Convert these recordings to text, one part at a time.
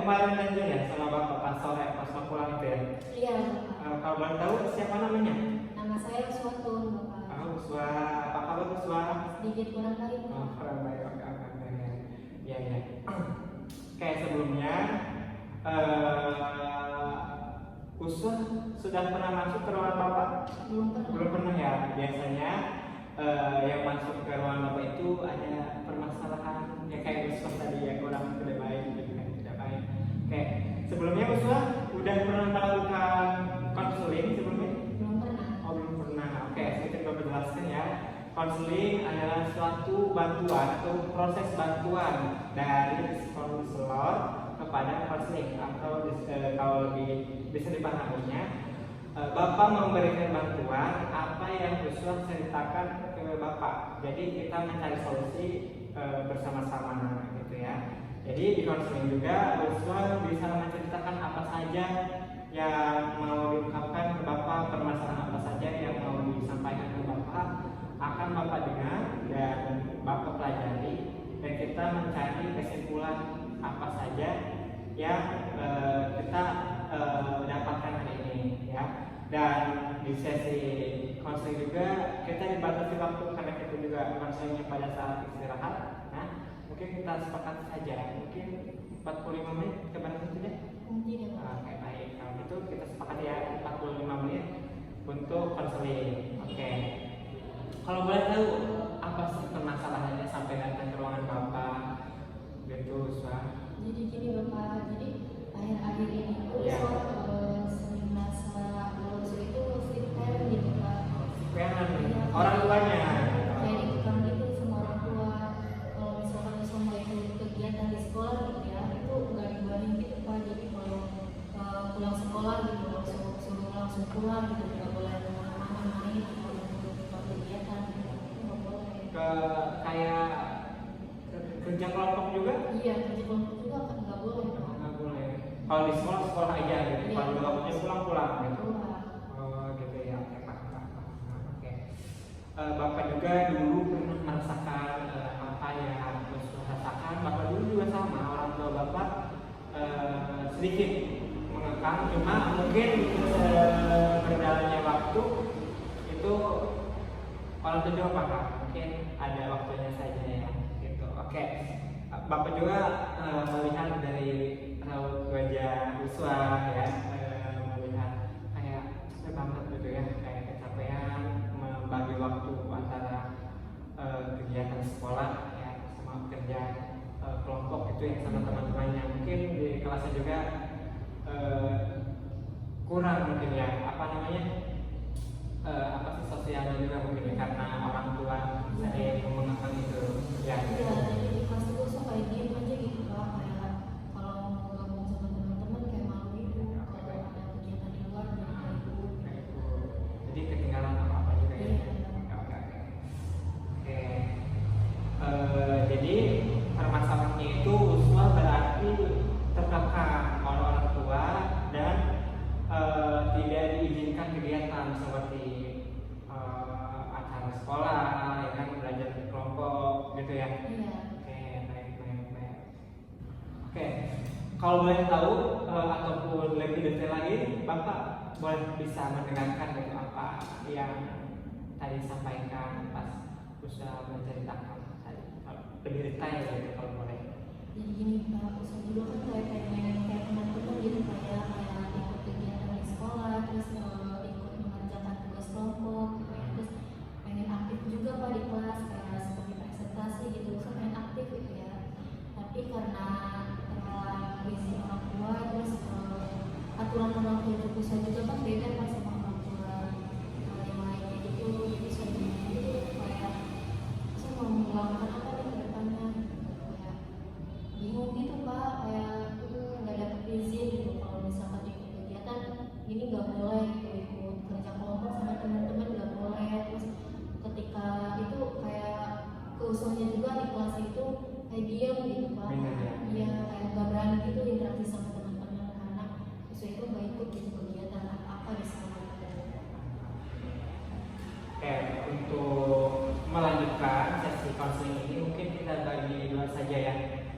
kemarin janjian ya sama bapak pas sore pas mau pulang itu ya. Iya. Kalau boleh tahu siapa namanya? Nama saya Uswatun, Bapak. Uswa, apa kabar Uswa? Sedikit kurang baik. Kurang baik, oke. Ya. Oke, sebelumnya Uswa sudah pernah masuk ke ruangan bapak? Belum pernah ya. Biasanya yang masuk ke ruangan bapak itu ada permasalahan ya kayak Uswa tadi ya, kurang tidak baik gitu kan, tidak baik. Oke, sebelumnya Uswa udah pernah melakukan konseling sebelumnya? Belum pernah. Oh, belum pernah. Oke, sedikit Bapak jelaskan ya. Konseling adalah suatu bantuan atau proses bantuan dari konselor kepada konseling, atau kalau lebih bisa dipahaminya, Bapak memberikan bantuan apa yang Uswa ceritakan ke Bapak. Jadi kita mencari solusi bersama-sama gitu ya. Jadi di konseling juga Uswa bisa menceritakan apa saja yang mau diungkapkan ke Bapak, permasalahan apa saja yang mau disampaikan ke Bapak, akan Bapak dengar dan Bapak pelajari, dan kita mencari kesimpulan apa saja yang kita dapatkan hari ini ya. Dan di sesi konseling juga kita dibatasi waktu karena kita juga konselingnya pada saat istirahat. Nah, mungkin kita sepakat saja mungkin 45 menit keberapa tidak? Mungkin ya, Pak. Oke, baik. Kalau gitu kita sepakat ya 45 menit untuk konseling. Oke. Kalau boleh tahu apa sih permasalahannya sampai datang ke ruangan Bapak? Gitu, Uswa. Jadi gini Bapak, jadi akhir-akhir ini tuh Ya. sering merasa lulus itu fit parent gitu Pak. Orang tuanya. Jadi bukan gitu semua orang tua. Kalau misalkan semua itu kegiatan di sekolah gitu ya, itu nggak dibawain gitu Pak. Jadi kalau pulang sekolah gitu suruh langsung pulang gitu, nggak boleh kemana-mana main atau kegiatan gitu, itu nggak boleh. Kayak kerja kelompok juga? Iya, kerja kelompok juga kan nggak boleh Pak. Nggak boleh. Kalau di sekolah aja gitu. Iya. Kalau di waktunya pulang gitu. Pulang. Oh gitu ya. Oke, Pak. Oke. Bapak juga dulu pernah merasakan apa yang Uswa rasakan. Bapak dulu juga sama, orang tua Bapak sedikit mengekang, cuma mungkin berjalannya waktu itu orang tua juga paham, mungkin ada waktunya saja ya gitu. Oke. Bapak juga melihat dari raut wajah Uswa ya, melihat kayak capek banget gitu ya, kayak kecapean membagi waktu antara kegiatan sekolah ya sama kerja kelompok gitu ya sama teman-temannya. Mungkin di kelasnya juga kurang mungkin ya, apa namanya, apa sih, sosialnya juga mungkin ya, karena orang tua ada yang mengekang itu ya. Iya, jadi di kelas itu saya kayak diem aja gitu Pak, kayak kalau mau gabung sama teman-teman kayak malu gitu, kalau ada kegiatan di luar jadi ikut. Jadi ketinggalan apa juga ya. Iya. Oke. Jadi permasalahannya itu Uswa berarti terkekang oleh orang tua dan tidak diizinkan kegiatan seperti acara sekolah ya kan, belajar di kelompok gitu ya. Iya. Oke, baik. Oke, kalau boleh tahu ataupun lebih detail lagi, Bapak boleh bisa mendengarkan gitu apa yang tadi sampaikan pas Uswa menceritakan tadi, lebih detail gitu kalau boleh. Jadi gini Pak, usaha dulu kan kayak pengen kayak teman-teman gitu kayak ikut kegiatan di sekolah, terus ikut mengerjakan tugas kelompok gitu ya. Terus pengen aktif juga Pak di kelas kayak seperti presentasi gitu, saya pengen aktif gitu ya. Tapi karena izin orang tua, terus aturan orang tua di pusat juga kan beda Pak sama orang tua yang lainnya gitu. Jadi saya bingung gitu kayak saya mau melakukan apa nih ke depannya gitu. Kayak bingung gitu Pak, kayak nggak dapet izin gitu. Kalau misalkan ikut kegiatan ini nggak boleh gitu, ikut kerja kelompok sama teman-teman nggak boleh. Terus ketika itu kayak keusuhannya juga di kelas itu kayak diam gitu Pak. Benar ya? Iya, kayak nggak berani gitu interaksi sama teman-teman karena usia itu nggak ikut gitu kegiatan apa di sekolah. Oke, untuk melanjutkan sesi konseling ini mungkin kita bagi dua saja ya.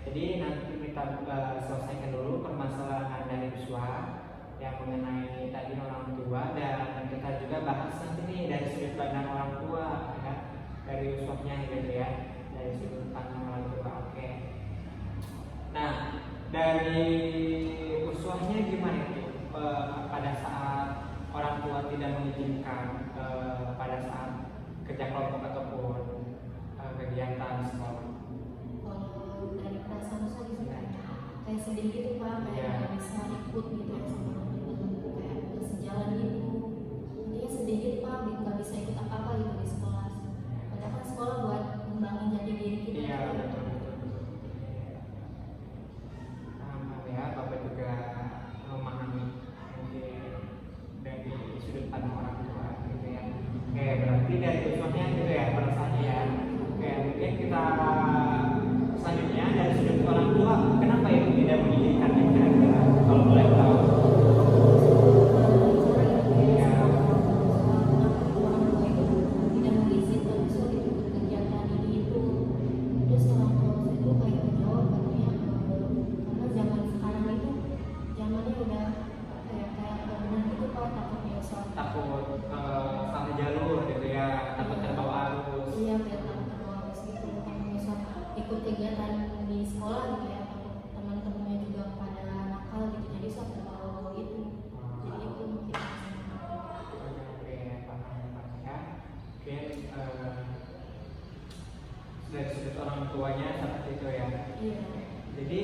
Jadi nanti kita selesaikan dulu permasalahan dari Uswa yang mengenai tadi orang tua, dan kita juga bahas nanti nih dari sudut pandang orang tua ya, dari Uswanya gitu ya, dari sudut pandang orang tua. Oke. Nah, dari Uswanya gimana itu pada saat orang tua tidak mengizinkan pada saat kerja kelompok ataupun kegiatan sekolah? Kalau dari perasaan saya gitu kayak sedih gitu Pak, kayak nggak bisa ikut gitu ya sama teman-teman, kayak nggak sejalan gitu, intinya sedih gitu Pak, nggak bisa ikut apa-apa gitu di sekolah. Padahal kan sekolah buat ngembangin jati diri kita. Iya, gitu. betul. Paham ya, Bapak juga memahami mungkin dari sudut pandang orang tua gitu ya. Oke, berarti dari Uswanya gitu ya perasaannya ya. Oke, mungkin kita selanjutnya dari sudut orang tua, kenapa itu tidak mengizinkan ya kira-kira kalau boleh tahu? Takut salah jalur gitu ya, takut terbawa arus. Iya, kayak takut terbawa arus gitu. Kalau misal ikut kegiatan di sekolah gitu ya, takut teman-temannya juga pada nakal gitu, jadi sok terbawa gitu. Jadi itu mungkin Oke, paham ya. Mungkin dari sudut orang tuanya seperti itu ya. iya. Jadi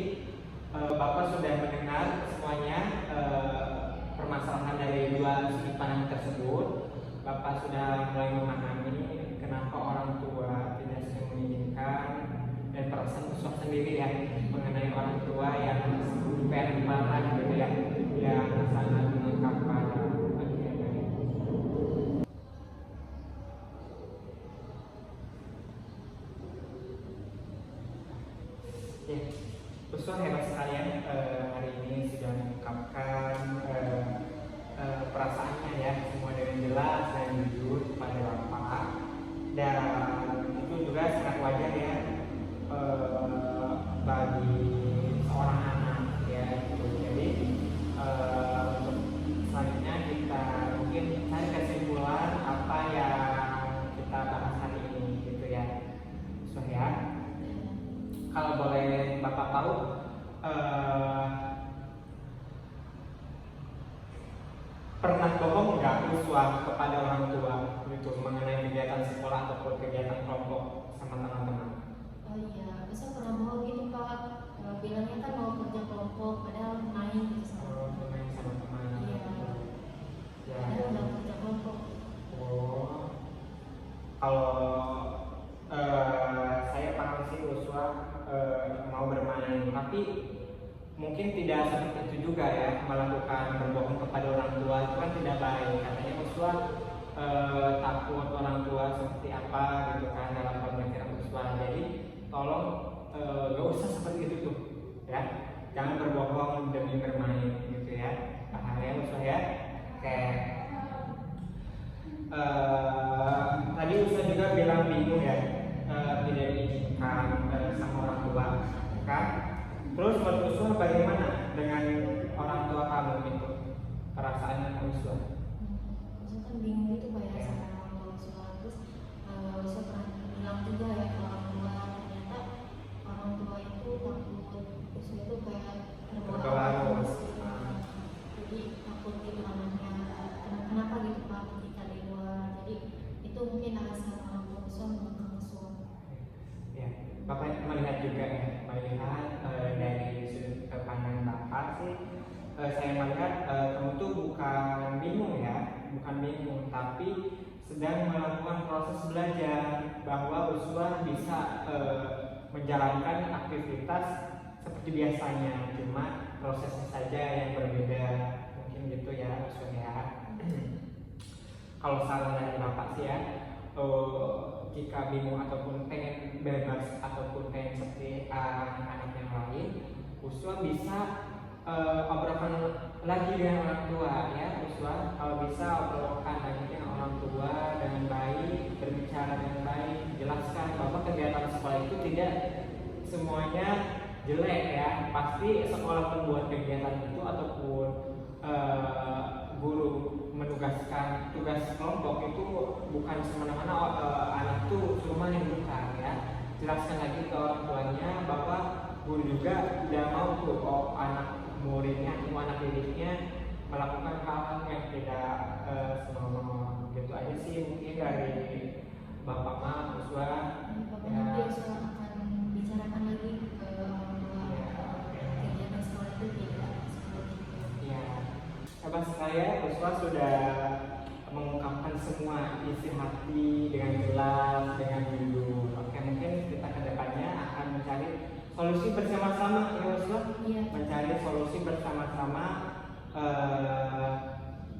Bapak sudah mendengar semuanya permasalahan dari dua sudut pandang tersebut. Bapak sudah mulai memahami kenapa orang tua tidak sering mengizinkan, dan perasaan Uswah sendiri ya mengenai orang tua yang parent banget gitu ya, yang sangat mengungkapkan. Ya, Uswah hebat sekali ya, hari ini sudah mengungkapkan perasaannya ya, semua dengan jelas dan jujur kepada Bapak, dan itu juga sangat wajar ya bagi seorang anak ya gitu. Jadi untuk selanjutnya kita mungkin cari kesimpulan apa yang kita bahas hari ini gitu ya, Uswah ya. Kalau boleh Bapak tahu, pernah bohong nggak Uswah kepada orang tua gitu mengenai kegiatan sekolah ataupun kegiatan kelompok sama teman-teman? Oh iya, bisa pernah mau gitu Pak, bilangnya kan mau kerja kelompok, padahal main gitu sama teman. Main sama teman. Iya. Ya. Padahal udah kerja kelompok. Oh, kalau saya paham sih Uswah mau bermain, tapi mungkin tidak seperti itu juga ya, melakukan berbohong kepada orang tua itu kan tidak baik. Katanya Uswah takut orang tua seperti apa gitu kan dalam pemikiran Uswah. Jadi tolong gak usah seperti itu tuh ya, jangan berbohong demi bermain gitu ya, paham ya Uswah ya. Oke. Tadi Uswah juga bilang bingung ya, tidak diizinkan sama orang tua kan. Terus menurut Uswah bagaimana dengan orang tua kamu itu, perasaannya Uswah? Uswah kan bingung gitu Pak ya sama orang tua Uswah. Terus Uswah pernah bilang juga ya ke orang tua, ternyata orang tua itu takut Uswah itu kayak terbawa arus. Jadi takut gitu anaknya kenapa gitu Pak ketika di luar. Jadi itu mungkin alasan orang tua Uswah mengangkat Uswah. Ya, Bapak melihat juga ya, melihat dari sudut pandang Bapak sih, saya melihat kamu tuh bukan bingung ya, bukan bingung, tapi sedang melakukan proses belajar bahwa Uswah bisa menjalankan aktivitas seperti biasanya, cuma prosesnya saja yang berbeda, mungkin gitu ya Uswah ya. Kalau saran dari Bapak sih ya, jika bingung ataupun pengen bebas ataupun pengen seperti anak-anak yang lain, Uswah bisa obrolkan lagi dengan orang tua ya. Uswah kalau bisa obrolkan lagi dengan orang tua dengan baik, berbicara dengan baik, jelaskan bahwa kegiatan sekolah itu tidak semuanya jelek ya, ya, pasti sekolah membuat kegiatan itu ataupun guru menugaskan tugas kelompok itu bukan semena-mena anak tuh cuma yang bukan ya. Jelaskan lagi ke orang tuanya bahwa guru juga tidak mau tuh anak muridnya atau anak didiknya melakukan hal yang tidak senonoh. Gitu aja sih mungkin dari Bapak Ma, Uswa. Bapak nanti Uswa akan bicarakan lagi ke orang tua kegiatan sekolah itu tidak seperti itu. Ya, sahabat saya, Uswa sudah mengungkapkan semua isi hati dengan jelas, dengan jujur. Oke, mungkin kita kedepannya akan mencari solusi bersama-sama ya Uswa. Iya. Mencari solusi bersama-sama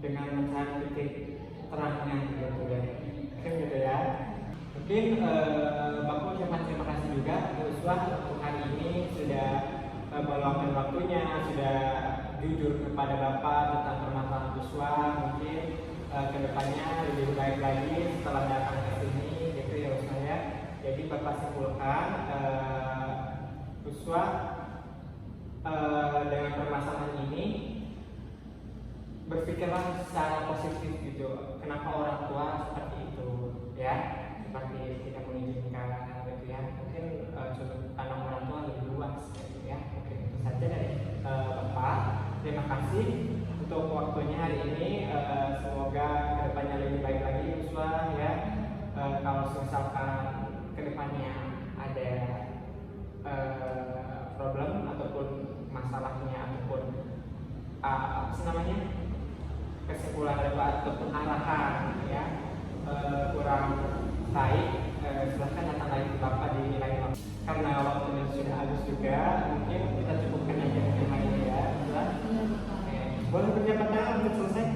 dengan mencari titik terangnya gitu ya. Mungkin gitu ya. Mungkin Bapak ucapkan terima kasih juga Uswa untuk hari ini sudah meluangkan waktunya, sudah jujur kepada Bapak tentang permasalahan Uswa. Mungkin kedepannya lebih baik lagi setelah datang ke sini gitu ya Uswa ya. Jadi Bapak simpulkan Uswa dengan permasalahan ini berpikirlah secara positif gitu. Kenapa orang tua seperti itu ya, seperti tidak mengizinkan gitu ya. Mungkin sudut pandang orang tua lebih luas gitu ya. Mungkin itu saja dari Bapak. Terima kasih untuk waktunya hari ini. Semoga kedepannya lebih baik lagi Uswa ya. Kalau misalkan kedepannya ada problem ataupun masalahnya ataupun apa namanya kesimpulan ataupun arahan ya kurang baik, silahkan datang lagi ke Bapak di lain waktu. Karena waktunya sudah habis juga, mungkin kita cukupkan aja tema ini ya. Boleh berjabat tangan untuk selesai.